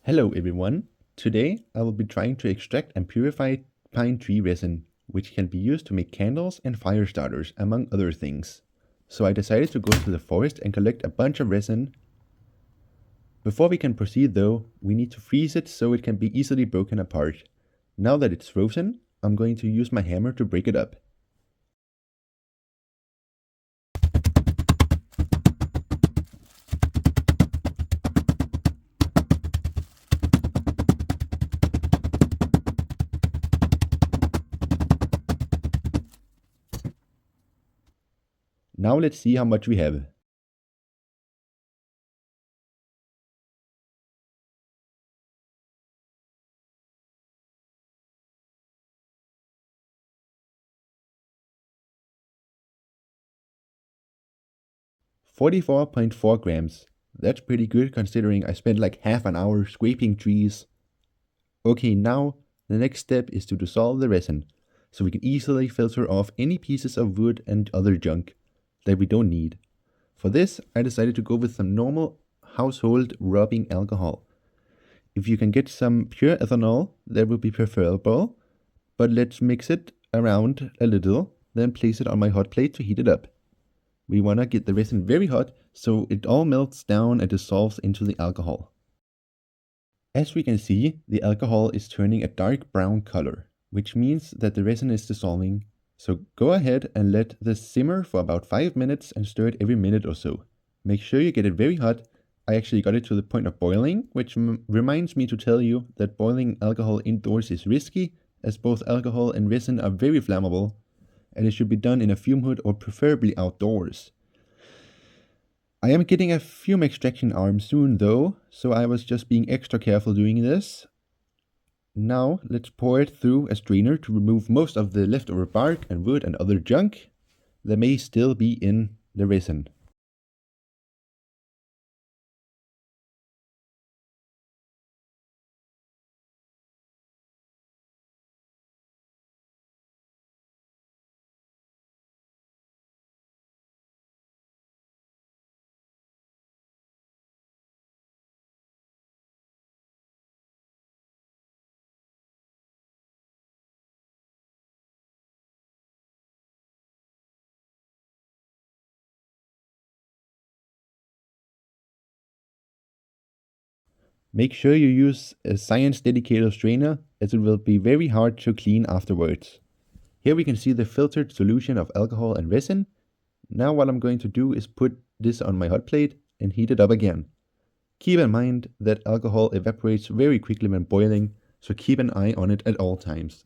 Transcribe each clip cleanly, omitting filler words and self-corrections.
Hello everyone! Today I will be trying to extract and purify pine tree resin, which can be used to make candles and fire starters, among other things. So I decided to go to the forest and collect a bunch of resin. Before we can proceed though, we need to freeze it so it can be easily broken apart. Now that it's frozen, I'm going to use my hammer to break it up. Now let's see how much we have. "44.4 grams. That's pretty good considering I spent like half an hour scraping trees. Okay, now the next step is to dissolve the resin, so we can easily filter off any pieces of wood and other junk that we don't need. For this, I decided to go with some normal household rubbing alcohol. If you can get some pure ethanol, that would be preferable, but let's mix it around a little, then place it on my hot plate to heat it up. We want to get the resin very hot so it all melts down and dissolves into the alcohol. As we can see, the alcohol is turning a dark brown color, which means that the resin is dissolving. So go ahead and let this simmer for about 5 minutes and stir it every minute or so. Make sure you get it very hot. I actually got it to the point of boiling, which reminds me to tell you that boiling alcohol indoors is risky, as both alcohol and resin are very flammable, and it should be done in a fume hood or preferably outdoors. I am getting a fume extraction arm soon though, so I was just being extra careful doing this. Now let's pour it through a strainer to remove most of the leftover bark and wood and other junk that may still be in the resin. Make sure you use a science dedicated strainer, as it will be very hard to clean afterwards. Here we can see the filtered solution of alcohol and resin. Now what I'm going to do is put this on my hot plate and heat it up again. Keep in mind that alcohol evaporates very quickly when boiling, so keep an eye on it at all times.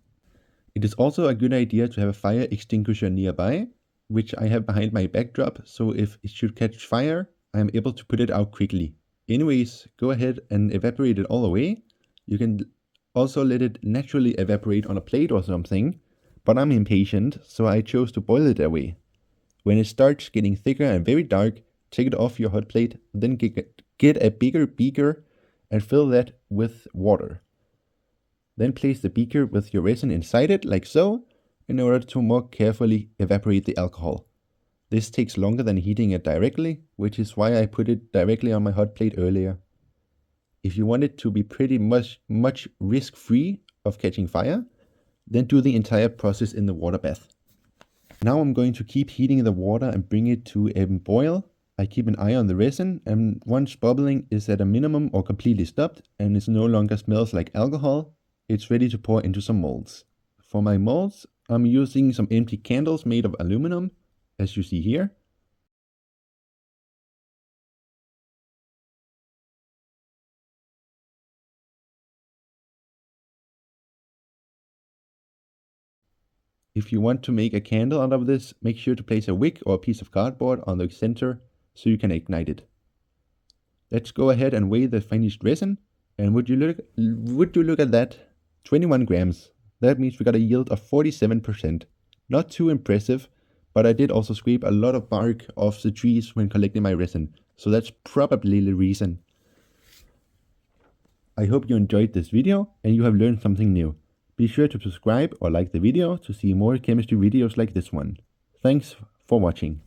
It is also a good idea to have a fire extinguisher nearby, which I have behind my backdrop, so if it should catch fire, I am able to put it out quickly. Anyways, go ahead and evaporate it all away. You can also let it naturally evaporate on a plate or something, but I'm impatient, so I chose to boil it away. When it starts getting thicker and very dark, take it off your hot plate, then get a bigger beaker and fill that with water. Then place the beaker with your resin inside it, like so, in order to more carefully evaporate the alcohol. This takes longer than heating it directly, which is why I put it directly on my hot plate earlier. If you want it to be pretty much risk-free of catching fire, then do the entire process in the water bath. Now I'm going to keep heating the water and bring it to a boil. I keep an eye on the resin, and once bubbling is at a minimum or completely stopped and it no longer smells like alcohol, it's ready to pour into some molds. For my molds, I'm using some empty candles made of aluminum, as you see here. If you want to make a candle out of this, make sure to place a wick or a piece of cardboard on the center so you can ignite it. Let's go ahead and weigh the finished resin, and would you look at that? 21 grams. That means we got a yield of 47%. Not too impressive, but I did also scrape a lot of bark off the trees when collecting my resin, so that's probably the reason. I hope you enjoyed this video and you have learned something new. Be sure to subscribe or like the video to see more chemistry videos like this one. Thanks for watching.